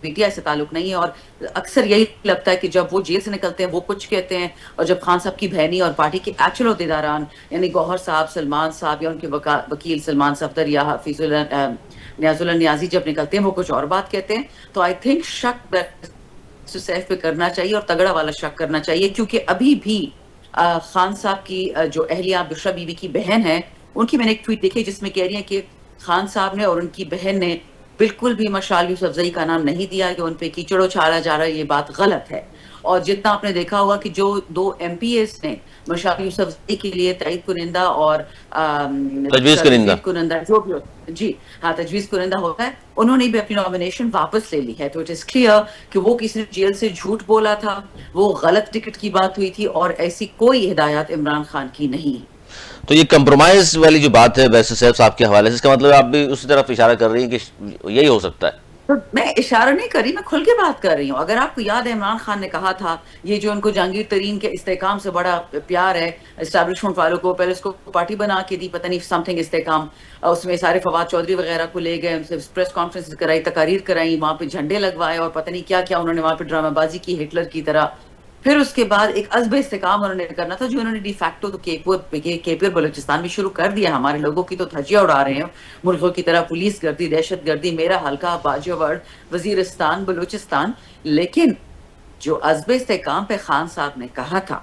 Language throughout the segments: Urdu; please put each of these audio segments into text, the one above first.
پی ٹی آئی سے تعلق نہیں ہے. اور اکثر یہی لگتا ہے کہ جب وہ جیل سے نکلتے ہیں وہ کچھ کہتے ہیں, اور جب خان صاحب کی بہنی اور پارٹی کے ایکچوئل عہدیداران یعنی گوہر صاحب, سلمان صاحب یا ان کے وکیل سلمان صفدر یا حفیظ اللہ نیاز اللہ نیازی جب نکلتے ہیں وہ کچھ اور بات کہتے ہیں. تو آئی تھنک شک سیف پہ کرنا چاہیے اور تگڑا والا شک کرنا چاہیے, کیونکہ ابھی بھی خان صاحب کی جو اہلیہ بشرا بی بی کی بہن ہے, ان کی میں نے ایک ٹویٹ دیکھی جس میں کہہ رہی ہیں کہ خان صاحب نے اور ان کی بہن نے بالکل بھی مشال یوسف زئی کا نام نہیں دیا, کہ ان پہ کیچڑ اچھالا جا رہا ہے, یہ بات غلط ہے. اور جتنا آپ نے دیکھا ہوگا کہ جو 2 MPs نے مشال یوسف زئی کے لیے تائید کنندہ اور تجویز کنندہ کنندہ جو بھی جی ہاں تجویز کنندہ ہوتا ہے, انہوں نے بھی اپنی نامینیشن واپس لے لی ہے. تو اٹ از کلیئر کہ وہ کسی نے جیل سے جھوٹ بولا تھا, وہ غلط ٹکٹ کی بات ہوئی تھی, اور ایسی کوئی ہدایات عمران خان کی نہیں. تو یہ کمپرومائز والی جو بات ہے بیرسٹر سیف صاحب کے حوالے سے, اس کا مطلب آپ بھی اسی طرف اشارہ کر رہی ہیں کہ یہی ہو سکتا ہے؟ میں اشارہ نہیں کر رہی, میں کھل کے بات کر رہی ہوں. اگر آپ کو یاد ہے عمران خان نے کہا تھا یہ جو ان کو جہانگیر ترین کے استحکام سے بڑا پیار ہے اسٹیبلشمنٹ والوں کو, پہلے اس کو پارٹی بنا کے دی, پتہ نہیں سم تھنگ استحکام, اس میں سارے فواد چودھری وغیرہ کو لے گئے, پریس کانفرنس کرائی, تقاریر کرائی, وہاں پہ جھنڈے لگوائے اور پتہ نہیں کیا کیا انہوں نے وہاں پہ ڈرامہ بازی کی ہٹلر کی طرح. پھر اس کے بعد ایک عزب استحکام انہوں نے کرنا تھا, جو انہوں نے ڈی فیکٹو تو کیپور بلوچستان بھی شروع کر دیا. ہمارے لوگوں کی تو دھجیاں اڑا رہے ہیں ملکوں کی طرح, پولیس گردی, دہشت گردی, میرا حلقہ باجوڑ, وزیرستان, بلوچستان. لیکن جو عزب استحکام پہ خان صاحب نے کہا تھا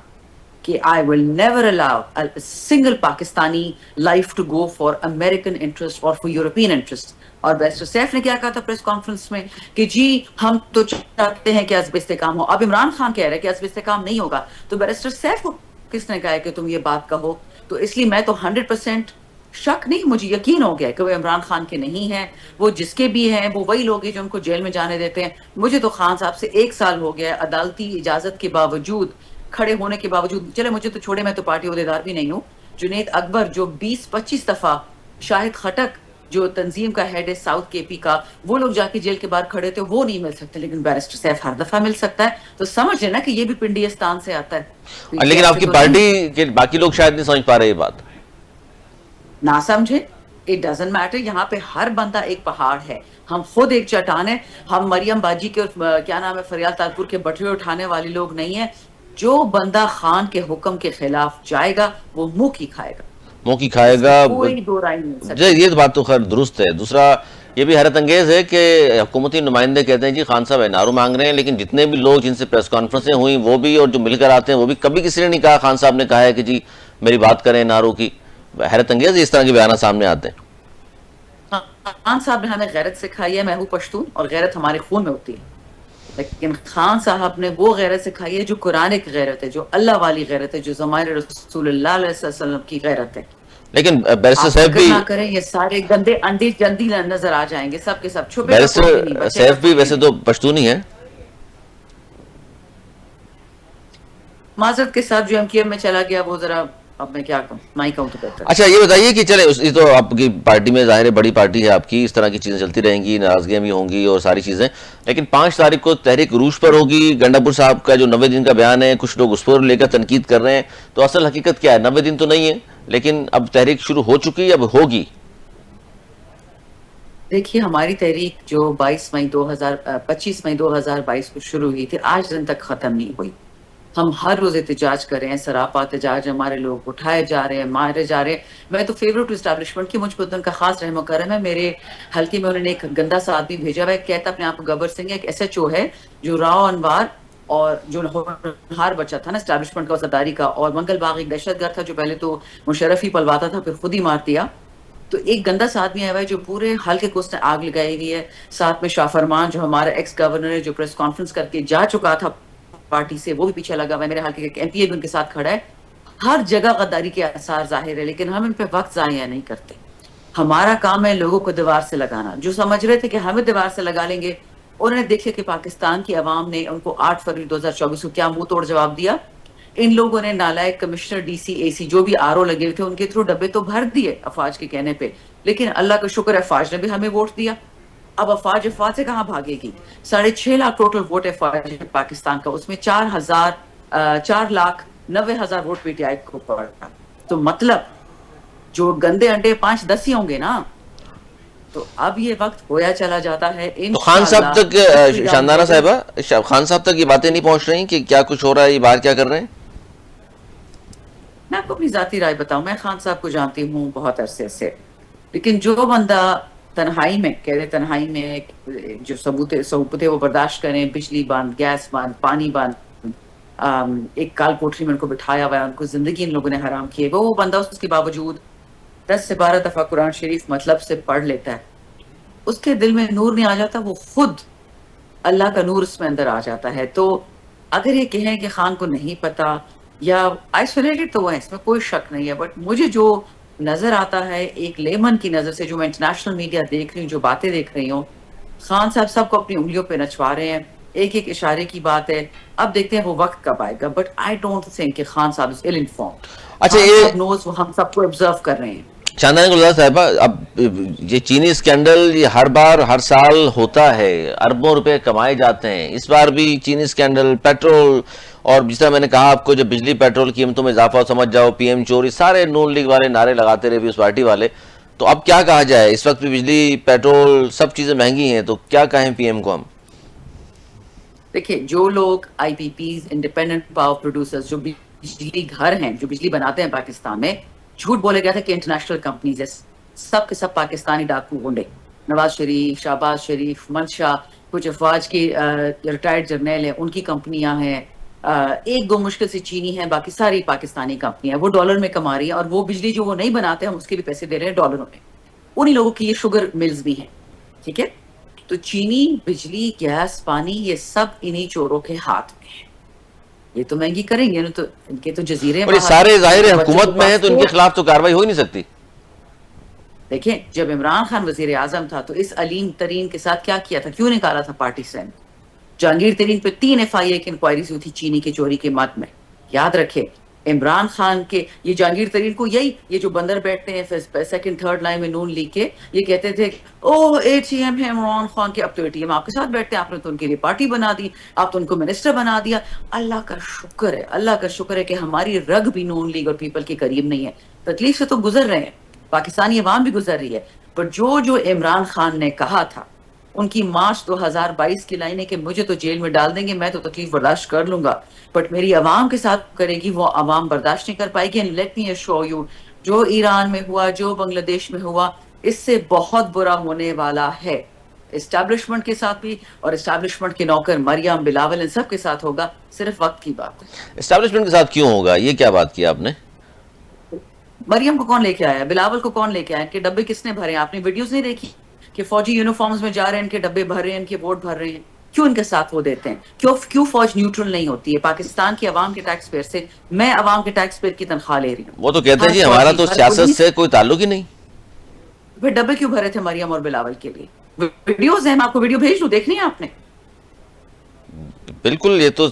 کہ I will never allow a single Pakistani life to go for American interest or for European interest. اور بیرسٹر سیف نے کیا کہا تھا پریس کانفرنس میں کہ جی ہم تو چاہتے ہیں کہ عزب استحکام ہو. اب عمران خان کہہ رہے ہیں کہ عزب استحکام نہیں ہوگا, تو بیرسٹر سیف کو کس نے کہا ہے کہ تم یہ بات کہو؟ تو اس لیے میں تو 100% شک نہیں, مجھے یقین ہو گیا کہ وہ عمران خان کے نہیں ہیں. وہ جس کے بھی ہیں وہ وہی لوگ ہیں جو ان کو جیل میں جانے دیتے ہیں. مجھے تو خان صاحب سے 1 سال ہو گیا عدالتی اجازت کے باوجود, کھڑے ہونے کے باوجود, چلے مجھے تو چھوڑے, میں تو پارٹی عہدیدار بھی نہیں ہوں. جنید اکبر جو 20-25 دفعہ, شاہد خٹک جو تنظیم کا ہیڈ ہے ساؤتھ کے پی کا, وہ لوگ جا کے جیل کے باہر کھڑے تھے, وہ نہیں مل سکتے, لیکن بیرسٹر سیف ہر دفعہ مل سکتا ہے. تو سمجھ لینا کہ یہ بھی پنڈیستان سے آتا ہے. لیکن آپ کی پارٹی کے باقی لوگ شاید نہیں سمجھ پا رہے یہ بات. نہ سمجھے, اٹ ڈزنٹ میٹر. یہاں پہ ہر بندہ ایک پہاڑ ہے, ہم خود ایک چٹان ہے. ہم مریم باجی کے کیا نام ہے فریال تالپور کے بٹوے اٹھانے والے لوگ نہیں ہیں. جو بندہ خان کے حکم کے خلاف جائے گا وہ منہ کی کھائے گا, منہ کی کھائے گا. کوئی دو رائے نہیں سکتی. یہ بات تو خیر درست ہے. دوسرا یہ بھی حیرت انگیز ہے کہ حکومتی نمائندے کہتے ہیں جی خان صاحب NRO مانگ رہے ہیں, لیکن جتنے بھی لوگ جن سے پریس کانفرنسیں ہوئیں وہ بھی, اور جو مل کر آتے ہیں وہ بھی, کبھی کسی نے نہیں کہا خان صاحب نے کہا ہے کہ جی میری بات کریں NRO کی. حیرت انگیز اس طرح کے بیانات سامنے آتے ہیں. خان صاحب نے ہمیں غیرت سکھائی ہے, میں ہوں پشتون اور غیرت ہمارے خون میں ہوتی ہے, لیکن خان صاحب نے وہ غیرت سکھائی ہے جو قرآن کی غیرت ہے, جو اللہ والی غیرت ہے, جو ضمائر رسول اللہ علیہ وسلم کی غیرت ہے. لیکن بیرسٹر آپ صاحب فکر بھی, نہ کریں, یہ سارے گندے انڈے جلدی نظر آ جائیں گے سب کے سب. چھپے بیرسٹر صاحب بھی ویسے تو پشتونی ہے. معذرت کے ساتھ جو MQM میں چلا گیا وہ ذرا, اب میں کیا کہوں, نہ ہی کہوں تو بہتر. اچھا یہ بتائیے کہ چلے یہ تو آپ کی پارٹی میں ظاہر ہے بڑی پارٹی ہے آپ کی, اس طرح کی چیزیں چلتی رہیں گی, ناراضگیاں بھی ہوں گی اور ساری چیزیں, لیکن 5 تاریخ کو تحریک عروج پر ہوگی. گنڈا پور صاحب کا جو 90 دن کا بیان ہے, کچھ لوگ اس پر لے کر تنقید کر رہے ہیں, تو اصل حقیقت کیا ہے؟ 90 دن تو نہیں ہے, لیکن اب تحریک شروع ہو چکی ہے, اب ہوگی. دیکھیے ہماری تحریک جو 25 مئی 2022 کو شروع ہوئی تھی, آج دن تک ختم نہیں ہوئی. ہم ہر روز احتجاج کر رہے ہیں, سراپا احتجاج, ہمارے لوگ اٹھائے جا رہے ہیں, مارے جا رہے ہیں. میں تو فیوریٹ اسٹیبلشمنٹ کی, مجھ پر ان کا خاص رحم و کرم ہے. میرے حلقے میں انہوں نے ایک گندا سا آدمی بھیجا ہوا ہے, کہتا اپنے آپ کو گبر سنگھ ہے, ایک SHO ہے جو راؤ انوار اور جو ہار بچہ تھا نا اسٹیبلشمنٹ کا, وزیرداری کا, اور منگل باغ ایک دہشت گرد تھا جو پہلے تو مشرف ہی پلواتا تھا پھر خود ہی مار دیا. تو ایک گندا سا آدمی آیا ہوا ہے جو پورے حلقے کو اس نے آگ لگائی ہوئی ہے. ساتھ میں شاہ فرمان جو ہمارا ایکس گورنر ہے, جو پریس کانفرنس کر کے جا چکا تھا پارٹی سے, وہ بھی پیچھے لگا ہوا ہے. میرے حلقے کے MPA بھی ان کے ساتھ کھڑا ہے. ہر جگہ غداری کے آثار ظاہر ہے, لیکن ہم ان پہ وقت ضائع نہیں کرتے. ہمارا کام ہے لوگوں کو دیوار سے لگانا. جو سمجھ رہے تھے کہ ہمیں دیوار سے لگا لیں گے, انہوں نے دیکھا کہ پاکستان کی عوام نے ان کو 8 فروری 2024 کو کیا منہ توڑ جواب دیا. ان لوگوں نے نالائق کمشنر, DC, AC جو بھی RO لگے ہوئے تھے ان کے تھرو ڈبے تو بھر دیے افواج کے کہنے پہ, لیکن اللہ کا شکر ہے افواج نے بھی ہمیں ووٹ دیا. اب افواج سے کہاں بھاگے گی؟ 6.5 لاکھ ٹوٹل ووٹ افواج پاکستان کا, اس میں 4,90,000 ووٹ PTI کو پڑا. تو مطلب جو گندے انڈے 5-10 ہی ہوں گے نا, تو اب یہ وقت ہویا چلا جاتا ہے. تو خان صاحب تک شاندارہ صاحبہ خان صاحب تک یہ باتیں نہیں پہنچ رہی کہ کیا کچھ ہو رہا ہے, یہ باہر کیا کر رہے ہیں؟ میں آپ کو اپنی ذاتی رائے بتاؤں, میں خان صاحب کو جانتی ہوں بہت عرصے سے, لیکن جو بندہ تنہائی میں کہہ رہے تنہائی میں جو ثبوت وہ برداشت کریں, بجلی بند, گیس بند, پانی بند, ایک کال کوٹری میں ان کو بٹھایا ہوا ہے, ان کو زندگی ان لوگوں نے حرام کی ہے, وہ بندہ اس کے باوجود 10 سے 12 دفعہ قرآن شریف مطلب سے پڑھ لیتا ہے, اس کے دل میں نور نہیں آ جاتا, وہ خود اللہ کا نور اس میں اندر آ جاتا ہے. تو اگر یہ کہیں کہ خان کو نہیں پتا یا آئسولیٹڈ تو وہ ہے, اس میں کوئی شک نہیں ہے, بٹ مجھے جو نظر آتا ہے ایک لیمن کی نظر سے, جو میں انٹرنیشنل میڈیا دیکھ رہی ہوں, جو باتیں دیکھ رہی ہوں, خان صاحب سب کو اپنی انگلیوں پہ نچوا رہے ہیں, ایک ایک اشارے کی بات ہے. اب دیکھتے ہیں وہ وقت کب آئے گا, بٹ آئی ڈونٹ تھنک کہ خان صاحب از ill informed. اچھا خان یہ صاحب نوز, وہ ہم سب کو آبزرو کر رہے ہیں. شاندار گلزار صاحبہ, اب یہ چینی اسکینڈل یہ ہر بار ہر سال ہوتا ہے, اربوں روپے کمائے جاتے ہیں, اس بار بھی چینی اسکینڈل, پیٹرول, اور جس طرح میں نے کہا آپ کو جب بجلی پیٹرول قیمتوں میں اضافہ سمجھ جاؤ, پی ایم چوری, سارے نون لیگ والے نعرے لگاتے رہے, پیپلز پارٹی والے. تو اب کیا کہا جائے, اس وقت بھی بجلی پیٹرول سب چیزیں مہنگی ہیں, تو کیا کہیں پی ایم کو ہم؟ دیکھیں, جو لوگ I P Ps, independent power producers, جو بجلی گھر ہیں, جو بجلی بناتے ہیں پاکستان میں, جھوٹ بولے گیا تھا کہ انٹرنیشنل کمپنیز ہے, سب کے سب پاکستانی ڈاکو گنڈے, نواز شریف, شہباز شریف, منشا, کچھ افواج کی ریٹائرڈ جرنیل ہیں, ان کی کمپنیاں ہیں, ایک دو مشکل سے چینی ہیں, باقی ساری پاکستانی کمپنیاں, وہ ڈالر میں کما رہی ہیں, اور وہ بجلی جو وہ نہیں بناتے ہم اس کے بھی پیسے دے رہے ہیں ڈالروں میں. انہی لوگوں کی یہ شوگر ملز بھی ہیں, ٹھیک ہے. تو چینی, بجلی, گیس, پانی, یہ سب انہی چوروں کے ہاتھ میں ہے. یہ تو مہنگی کریں گے نا, تو ان کے تو جزیرے, اور یہ سارے ظاہر حکومت میں ہیں تو ان کے خلاف تو کاروائی ہو ہی نہیں سکتی. دیکھیں, جب عمران خان وزیر اعظم تھا تو اس علیم ترین کے ساتھ کیا کیا تھا, کیوں نکالا تھا پارٹی سے؟ جہانگیر ترین پہ 3 FIA کی انکوائریز ہوئی تھی چینی کی چوری کے مد میں. یاد رکھے, عمران خان کے یہ جہانگیر ترین کو یہ جو بندر بیٹھتے ہیں سیکنڈ تھرڈ لائن میں نون لیگ کے, یہ کہتے تھے او ATM ہے عمران خان کے, اب تو ATM آپ کے ساتھ بیٹھتے ہیں, آپ نے تو ان کے لیے پارٹی بنا دی, آپ تو ان کو منسٹر بنا دیا. اللہ کا شکر ہے, اللہ کا شکر ہے کہ ہماری رگ بھی نون لیگ اور پیپل کے قریب نہیں ہے. تکلیف سے تو گزر رہے ہیں, پاکستانی عوام بھی گزر رہی ہے, پر جو عمران خان نے کہا تھا, ان کی مارچ 2022 کی لائن ہے کہ مجھے تو جیل میں ڈال دیں گے, میں تو تکلیف برداشت کر لوں گا, بٹ میری عوام کے ساتھ کرے گی, وہ عوام برداشت نہیں کر پائے گی. And let me assure you, جو ایران میں ہوا, جو بنگلہ دیش میں ہوا, اس سے بہت برا ہونے والا ہے. اسٹیبلشمنٹ کے ساتھ بھی, اور اسٹیبلشمنٹ کے نوکر مریم, بلاول, ان سب کے ساتھ ہوگا, صرف وقت کی بات ہے. اسٹیبلشمنٹ کے ساتھ کیوں ہوگا, یہ کیا بات کیا آپ نے؟ مریم کو کون لے کے آیا, بلاول کو کون لے کے آیا, ان کے ڈبے کس نے بھرے؟ آپ نے ویڈیوز نہیں دیکھی کہ فوجی یونیفارمز میں جا رہے ہیں, ان کے ڈبے بھر رہے ہیں, ان کے ووٹ بھر رہے ہیں؟ کیوں ان کے ساتھ وہ دیتے ہیں؟ کیوں فوج نیوٹرل نہیں ہوتی ہے پاکستان کی عوام کے ٹیکس پیئر سے؟ میں عوام کے ٹیکس پیئر کی تنخواہ لے رہی ہوں. وہ تو کہتے ہیں جی ہمارا تو سیاست سے کوئی تعلق ہی نہیں. پھر ڈبے کیوں بھرے تھے مریم اور بلاول کے لیے؟ ویڈیوز ہیں, میں آپ کو ویڈیو بھیج دوں, دیکھنی ہے آپ نے؟ بالکل, یہ تو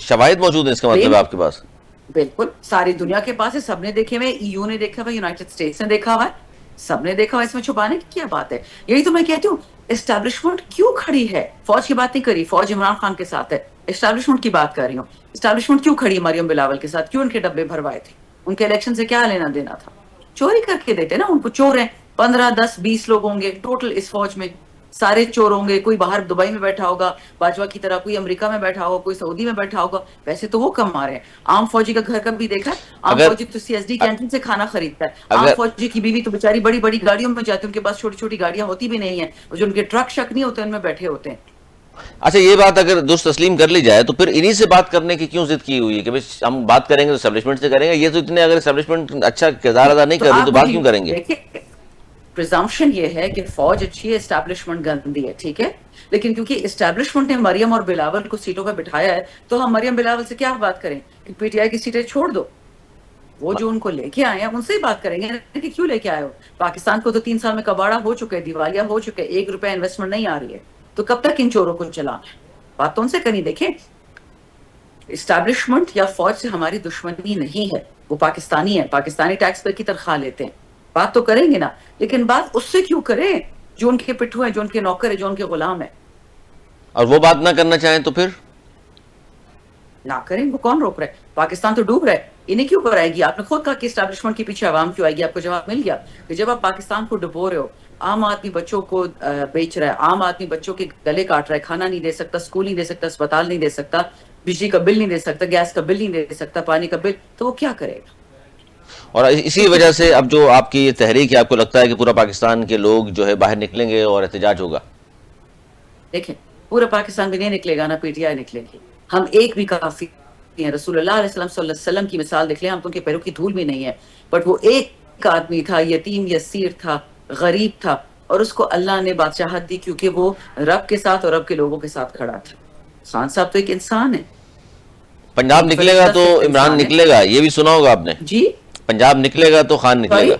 شواہد موجود ہیں اس کا مطلب ہے آپ کے پاس. بالکل, ساری دنیا کے پاس ہے, سب نے دیکھے ہوئے, EU نے دیکھا ہوا, یونائٹڈ اسٹیٹس نے دیکھا ہوا ہے, سب نے دیکھا ہوا, اس میں چھپانے کی کیا بات ہے؟ یہی تو میں کہتی ہوں, اسٹیبلشمنٹ کیوں کھڑی ہے؟ فوج کی بات نہیں کری, فوج عمران خان کے ساتھ ہے, اسٹیبلشمنٹ کی بات کر رہی ہوں. اسٹیبلشمنٹ کیوں کھڑی ہے مریم بلاول کے ساتھ؟ کیوں ان کے ڈبے بھروائے تھے؟ ان کے الیکشن سے کیا لینا دینا تھا؟ چوری کر کے دیتے نا ان کو, چور ہیں, 15, 10, 20 لوگ ہوں گے ٹوٹل اس فوج میں, سارے چور ہوں گے, کوئی باہر دبئی میں بیٹھا ہوگا باجوہ کی طرح, کوئی امریکہ میں بیٹھا ہوگا, کوئی سعودی میں بیٹھا ہوگا, ویسے تو وہ کما رہے ہیں. عام فوجی کا گھر کبھی دیکھا ہے؟ عام فوجی تو CSD کینٹین سے کھانا خریدتا ہے. عام فوجی کی بیوی تو بیچاری بڑی بڑی گاڑیوں میں جاتی ہے, ان کے پاس چھوٹی چھوٹی گاڑیاں ہوتی بھی نہیں ہیں, جو ان کے ٹرک شک نہیں ہوتے ان میں بیٹھے ہوتے ہیں. اچھا, یہ بات اگر درست تسلیم کر لی جائے تو پھر انہی سے بات کرنے کی کیوں ضد کی ہوئی ہے کہ ہم بات کریں گے تو اسٹیبلشمنٹ سے کریں گے؟ یہ تو اتنے اگر اسٹیبلشمنٹ اچھا کردار ادا نہیں کر رہی تو بات کیوں کریں گے؟ پرزمپشن یہ ہے کہ فوج اچھی ہے, اسٹیبلشمنٹ گندی ہے, ٹھیک ہے, لیکن کیونکہ اسٹیبلشمنٹ نے مریم اور بلاول کو سیٹوں پہ بٹھایا ہے, تو ہم مریم بلاول سے کیا بات کریں کہ PTI کی سیٹیں چھوڑ دو؟ وہ جو ان کو لے کے آئے ہیں ان سے ہی بات کریں گے کہ کیوں لے کے آئے ہو. پاکستان کو تو 3 سال میں کباڑا ہو چکے, دیوالیہ ہو چکے, 1 روپیہ انویسٹمنٹ نہیں آ رہی ہے, تو کب تک ان چوروں کو چلانا ہے؟ بات تو ان سے کرنی. دیکھیں, اسٹیبلشمنٹ یا فوج سے ہماری دشمنی نہیں ہے, وہ پاکستانی ہے, پاکستانی ٹیکس پیئر کی تنخواہ لیتے ہیں, بات تو کریں گے نا, لیکن بات اس سے کیوں کریں جو ان کے پٹھو ہیں, جو ان کے نوکر ہیں, جو ان کے غلام ہیں. اور وہ بات نہ کرنا چاہیں تو پھر نہ کریں, وہ کون روک رہا ہے؟ پاکستان تو ڈوب رہا ہے. انہیں کیوں کرائے گی؟ آپ نے خود کہا کہ اسٹیبلشمنٹ کے پیچھے عوام کیوں آئے گی. آپ کو جواب مل گیا کہ جب آپ پاکستان کو ڈبو رہے ہو، عام آدمی بچوں کو بیچ رہا ہے، عام آدمی بچوں کے گلے کاٹ رہا ہے، کھانا نہیں دے سکتا، اسکول نہیں دے سکتا، اسپتال نہیں دے سکتا، بجلی کا بل نہیں دے سکتا، گیس کا بل نہیں دے سکتا، پانی کا بل، تو وہ کیا کرے گا؟ اور اسی وجہ سے اب جو آپ کی یہ تحریک ہے، آپ کو لگتا ہے کہ پورا پاکستان کے لوگ جو ہے باہر نکلیں گے اور احتجاج ہوگا؟ دیکھیں، پورا پاکستان بھی نہیں نکلے گا، نہ پی ٹی آئی نکلے گی. ہم ایک بھی کافی ہیں. رسول اللہ علیہ وسلم صلی اللہ علیہ وسلم کی مثال دیکھ لیں، ہم تو ان کے پیروں کی دھول بھی نہیں ہے، بٹ وہ ایک آدمی تھا، یتیم یسیر تھا، غریب تھا، اور اس کو اللہ نے بادشاہت دی کیونکہ وہ رب کے ساتھ اور رب کے لوگوں کے ساتھ کھڑا تھا. خان صاحب تو ایک انسان ہے، پنجاب ایک نکلے گا فرشتہ تو سے عمران انسان ہے. نکلے گا، یہ بھی سنا ہوگا آپ نے. جی پنجاب نکلے گا تو خان نکلے سوری، گا.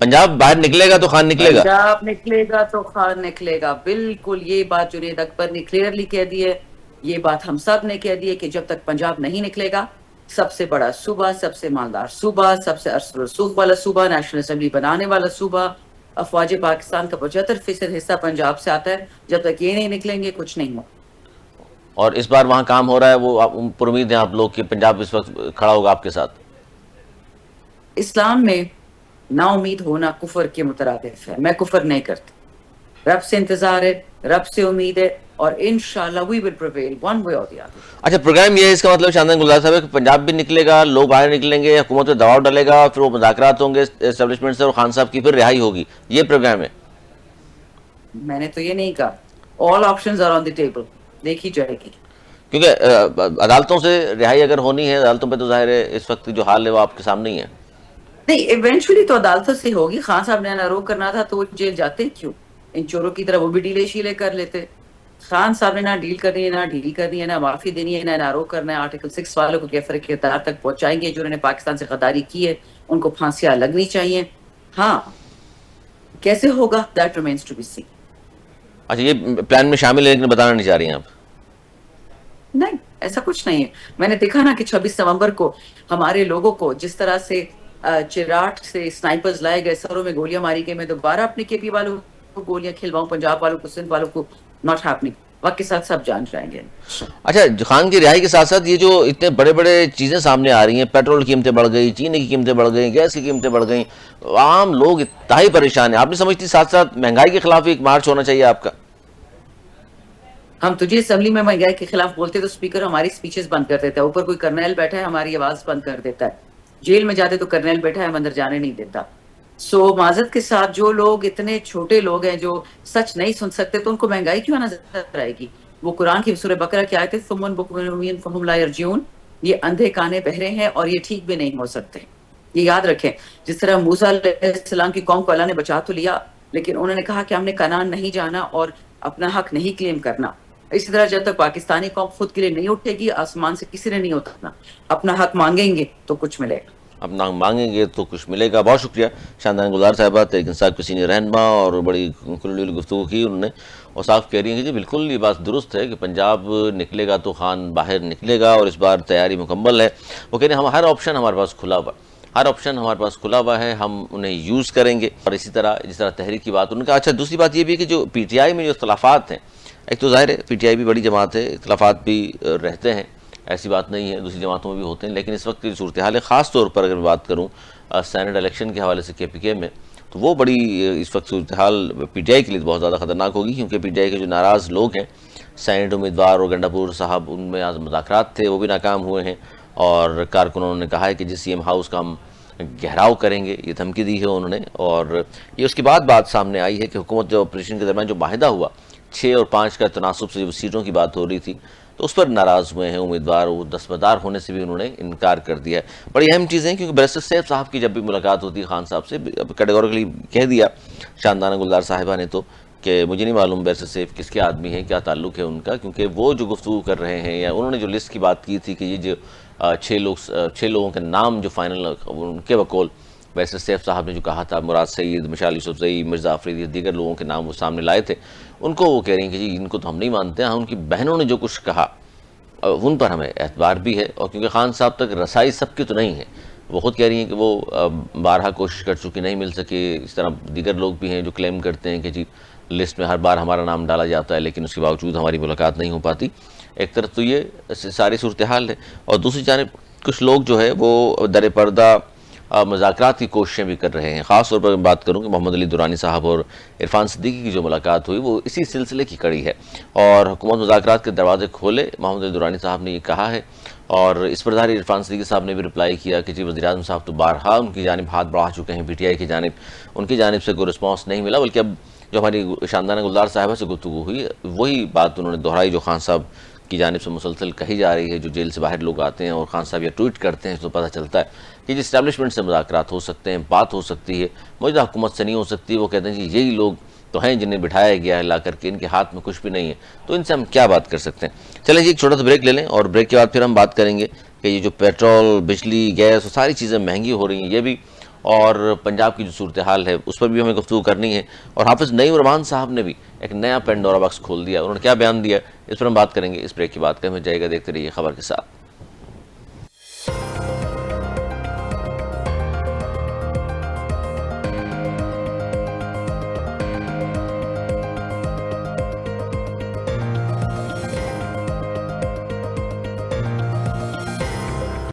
پنجاب باہر نکلے گا تو خان نکلے گا. پنجاب نکلے گا تو خان نکلے گا. بالکل یہ بات جنید اکبر نے کلیئرلی کہہ دی ہے، یہ بات ہم سب نے کہہ دی ہے کہ جب تک پنجاب نہیں نکلے گا، سب سے بڑا صوبہ، سب سے مالدار صوبہ، سب سے عرصہ رسوخ والا صوبہ، نیشنل اسمبلی بنانے والا صوبہ، افواج پاکستان کا 75% حصہ پنجاب سے آتا ہے، جب تک یہ نہیں نکلیں گے کچھ نہیں ہو. اور اس بار وہاں کام ہو رہا ہے، وہ پر امید ہیں آپ لوگ کہ پنجاب اس وقت کھڑا ہوگا آپ کے ساتھ؟ اسلام میں نا امید ہونا کفر کے مترادف ہے. میں کفر نہیں کرتی. رب سے انتظار ہے، رب سے امید ہے، اور انشاءاللہ we will prevail one way or the other. اچھا، پروگرام یہ ہے، اس کا مطلب شاندان گلزار صاحب ہے کہ پنجاب بھی نکلے گا، لوگ باہر نکلیں گے، حکومت پہ دباؤ ڈالے گا، پھر وہ مذاکرات ہوں گے اسٹیبلشمنٹ سے، اور خان صاحب کی پھر رہائی ہوگی. یہ پروگرام ہے. میں نے تو یہ نہیں کہا. all options are on the table. دیکھی جائے گی. کیونکہ عدالتوں سے رہائی اگر ہونی ہے، عدالتوں پہ تو ظاہر ہے اس وقت جو حال ہے وہ آپ کے سامنے ہی ہے. نہیں، ایونچولی تو عدالتوں سے ہوگی. خان صاحب نے نہ روک کرنا تھا تو وہ جیل جاتے کیوں؟ ان چوروں کی طرح وہ بھی ڈیلے شیلے کر لیتے. خان صاحب نے نہ ڈیل کرنی ہے، نہ ڈیل کرنی ہے، نہ معافی دینی ہے، نہ روک کرنا ہے. آرٹیکل 6 والوں کو کیفر کردار تک پہنچائیں گے. جو انہوں نے پاکستان سے غداری کی ہے ان کو پھانسیاں لگنی چاہیے. ہاں، کیسے ہوگا that remains to be seen. اچھا، یہ پلان میں شامل ہے لیکن بتانا نہیں چاہ رہی ہیں آپ؟ نہیں، ایسا کچھ نہیں ہے. میں نے دیکھا نا کہ 26 نومبر کو ہمارے لوگوں کو جس طرح سے چراٹ سے سنائپرز لائے گئے، سروں میں گولیاں ماری گئی. میں دوبارہ اپنے کے پی والوں کو گولیاں کھلواؤں، پنجاب والوں کو، سندھ والوں کو، ناٹ ہیپننگ. وقت کے ساتھ سب جان جائیں گے. اچھا، خان کی رہائی کے ساتھ ساتھ یہ جو اتنے بڑے بڑے چیزیں سامنے آ رہی ہیں، پیٹرول کی قیمتیں بڑھ گئی، چینی کی قیمتیں بڑھ گئی، گیس کی قیمتیں بڑھ گئیں، عام لوگ انتہائی پریشان ہیں. آپ نہیں سمجھتی ساتھ ساتھ مہنگائی کے خلاف ایک مارچ ہونا چاہیے آپ کا؟ ہم تجھے اسمبلی میں مہنگائی کے خلاف بولتے تو اسپیکر ہماری سپیچز بند کر دیتا ہے. اوپر کوئی کرنیل بیٹھا ہے ہماری آواز بند کر دیتا ہے. جیل میں جاتے تو کرنیل بیٹھا ہے ہم اندر جانے نہیں دیتا. سو معذرت کے ساتھ جو لوگ اتنے چھوٹے لوگ ہیں جو سچ نہیں سن سکتے، تو ان کو مہنگائی کیوں نظر آئے گی؟ وہ قرآن کی سورہ بقرہ کی آیت ہے ثم بکم عمین فہم لا یرجعون. یہ اندھے کانے بہرے ہیں اور یہ ٹھیک بھی نہیں ہو سکتے. یہ یاد رکھیں. جس طرح موسیٰ علیہ السلام کی قوم کو اللہ نے بچا تو لیا، لیکن انہوں نے کہا کہ ہم نے کنعان نہیں جانا اور اپنا حق نہیں کلیم کرنا. اسی طرح جب تک پاکستانی قوم خود کے لیے نہیں اٹھے گی، آسمان سے کسی نے نہیں اترنا. اپنا حق مانگیں گے تو کچھ ملے گا. اپنا مانگیں گے تو کچھ ملے گا. بہت شکریہ شاندان گلزار صاحبہ، تحریک انصاف کی سینئر رہنما، اور بڑی کھلی گفتگو کی انہوں نے، اور صاف کہہ رہی ہیں کہ جی بالکل یہ بات درست ہے کہ پنجاب نکلے گا تو خان باہر نکلے گا، اور اس بار تیاری مکمل ہے. وہ کہہ رہے ہیں ہر آپشن ہمارے پاس کھلا ہوا ہے، ہر آپشن ہمارے پاس کھلا ہوا ہے، ہم انہیں یوز کریں گے. اور اسی طرح جس طرح تحریک کی بات انہوں نے کہا. اچھا، دوسری بات یہ بھی ہے کہ جو پی ٹی آئی میں جو اختلافات ہیں، ایک تو ظاہر ہے پی ٹی آئی بھی بڑی جماعت ہے، اختلافات بھی رہتے ہیں، ایسی بات نہیں ہے، دوسری جماعتوں میں بھی ہوتے ہیں، لیکن اس وقت کی صورتحال ہے، خاص طور پر اگر میں بات کروں سینٹ الیکشن کے حوالے سے کے پی کے میں، تو وہ بڑی اس وقت صورتحال پی ٹی آئی کے لیے بہت زیادہ خطرناک ہوگی. کیونکہ پی ٹی آئی کے جو ناراض لوگ ہیں، سینٹ امیدوار اور گنڈا پور صاحب، ان میں آج مذاکرات تھے، وہ بھی ناکام ہوئے ہیں، اور کارکنوں نے کہا ہے کہ جس سی ایم ہاؤس کا ہم گہراؤ کریں گے، یہ دھمکی دی ہے انہوں نے. اور یہ اس کے بعد بات سامنے آئی ہے کہ حکومت جو اپوزیشن کے درمیان جو معاہدہ ہوا 6 اور 5 کا تناسب سے جو سیٹوں کی بات ہو رہی تھی، تو اس پر ناراض ہوئے ہیں امیدوار. وہ دستبردار ہونے سے بھی انہوں نے انکار کر دیا ہے. بڑی اہم چیزیں، کیونکہ بیرسٹر سیف صاحب کی جب بھی ملاقات ہوتی ہے خان صاحب سے، کیٹیگوریکلی کہہ دیا شاندانہ گلزار صاحبہ نے تو کہ مجھے نہیں معلوم بیرسٹر سیف کس کے آدمی ہیں، کیا تعلق ہے ان کا، کیونکہ وہ جو گفتگو کر رہے ہیں، یا انہوں نے جو لسٹ کی بات کی تھی کہ یہ جو 6 لوگوں کے نام جو فائنل ان کے بقول بیرسٹر سیف صاحب نے جو کہا تھا، مراد سعید، مشال یوسفزئی، مرزا آفریدی، دیگر لوگوں کے نام وہ سامنے لائے تھے، ان کو وہ کہہ رہی ہیں کہ جی ان کو تو ہم نہیں مانتے ہیں. ان کی بہنوں نے جو کچھ کہا ان پر ہمیں اعتبار بھی ہے، اور کیونکہ خان صاحب تک رسائی سب کی تو نہیں ہے. وہ خود کہہ رہی ہیں کہ وہ بارہا کوشش کر چکی، نہیں مل سکے. اس طرح دیگر لوگ بھی ہیں جو کلیم کرتے ہیں کہ جی لسٹ میں ہر بار ہمارا نام ڈالا جاتا ہے، لیکن اس کے باوجود ہماری ملاقات نہیں ہو پاتی. ایک طرف تو یہ ساری صورتحال ہے، اور دوسری جانب کچھ لوگ جو ہے وہ در پردہ مذاکرات کی کوششیں بھی کر رہے ہیں. خاص طور پر میں بات کروں کہ محمد علی درانی صاحب اور عرفان صدیقی کی جو ملاقات ہوئی وہ اسی سلسلے کی کڑی ہے, اور حکومت مذاکرات کے دروازے کھولے محمد علی درانی صاحب نے یہ کہا ہے, اور اس پر ظاہر عرفان صدیقی صاحب نے بھی رپلائی کیا کہ جی وزیر اعظم صاحب تو بارہا ان کی جانب ہاتھ بڑھا چکے ہیں, پی ٹی آئی کی جانب, ان کی جانب سے کوئی رسپانس نہیں ملا, بلکہ اب جو ہماری شاندانہ گلزار صاحبہ سے گفتگو ہوئی وہی بات انہوں نے دہرائی جو خان صاحب کی جانب سے مسلسل کہی جا رہی ہے. جو جیل سے باہر لوگ آتے ہیں اور خان صاحب یہ ٹویٹ کرتے ہیں تو پتہ چلتا ہے کہ جی اسٹیبلشمنٹ سے مذاکرات ہو سکتے ہیں, بات ہو سکتی ہے, موجودہ حکومت سے نہیں ہو سکتی. وہ کہتے ہیں جی یہی لوگ تو ہیں جنہیں بٹھایا گیا ہے لا کر کے, ان کے ہاتھ میں کچھ بھی نہیں ہے, تو ان سے ہم کیا بات کر سکتے ہیں. چلیں جی ایک چھوٹا سا بریک لے لیں, اور بریک کے بعد پھر ہم بات کریں گے کہ یہ جو پیٹرول, بجلی, گیس اور ساری چیزیں مہنگی ہو رہی ہیں یہ بھی, اور پنجاب کی جو صورتحال ہے اس پر بھی ہمیں گفتگو کرنی ہے. اور حافظ نعیم الرحمان صاحب نے بھی ایک نیا پینڈورا باکس کھول دیا, انہوں نے کیا بیان دیا اس پر ہم بات کریں گے. اس بریک کی بات کریں, جائے گا, دیکھتے رہیے خبر کے ساتھ.